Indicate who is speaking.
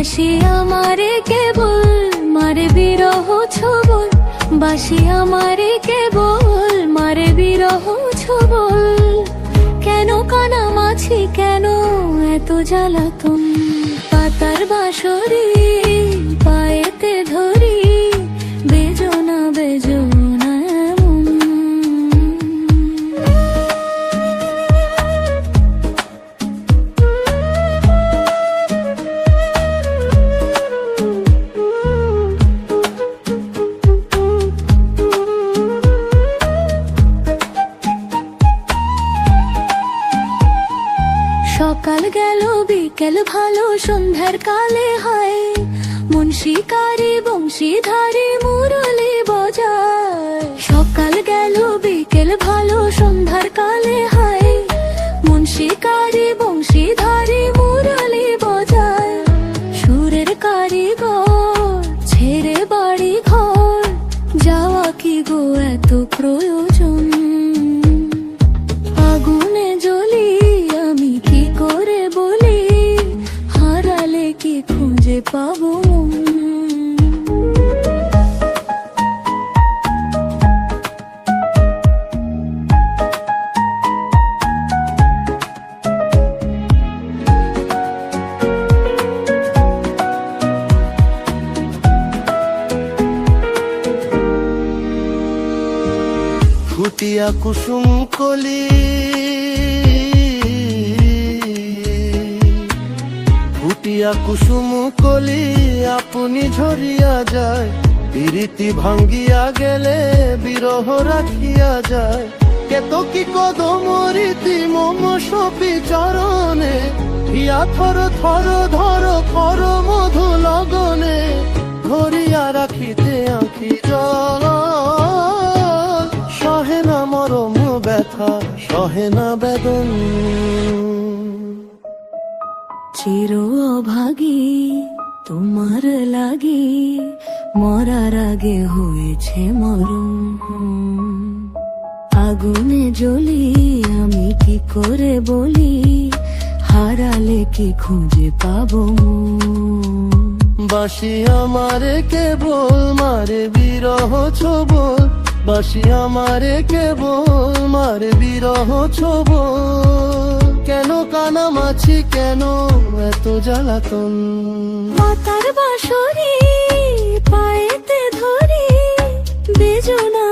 Speaker 1: বাসি আমারে কেবল মারে বিরহ ছবল, বাসি আমারে কেবল মারে বিরহ ছবল। কেন কানামাছি, কেন এত জ্বালাতন, পাতার বাঁশরি পায়েতে ধরি, বেজনা বেজনা এমন। সকাল গেল বিকেল ভালো, সন্ধ্যার কালে হয় মন শিকারি বংশীধারী মুরলি বজায়। সকাল গেল বিকেল ভালো, সন্ধ্যার কালে হয় মন শিকারি বংশীধারী মুরলি বজায়। সুরের কারিগর ছেড়ে বাড়ি ঘর, যাওয়া কি গো এত প্রয়োজন। আগুনে জ্বলি আমি কি করে বলি, হারালে কি খুঁজে পাবো।
Speaker 2: ফুটিয়া কুসুম কলি, ফুটিয়া কুসুম কলি আপনি ঝরিয়া যায়। প্রীতি ভাঙ্গিয়া গেলে বিরহ রাখিয়া যায়। কেতকী কদম রীতি মম সপি চরণে, হিয়া থর থর ধর কর মধু লগনে। ধরিয়া রাখিতে আঁখি জল, সহে না মরম ব্যথা, সহে না বেদন।
Speaker 1: চির অভাগী তোমার লাগি, মরার আগে হয়েছে মরণ। আগুনে জ্বলি আমি কি করে বলি, হারালে কি খুঁজে পাবো।
Speaker 2: বাসি আমারে কেবল মারে বিরহ ছবল, বাসি আমারে কেবল মারে বিরহ ছবল। কেন কানামাছি, কেন এত জ্বালাতন,
Speaker 1: পাতার বাঁশরি পায়েতে ধরি, বেজনা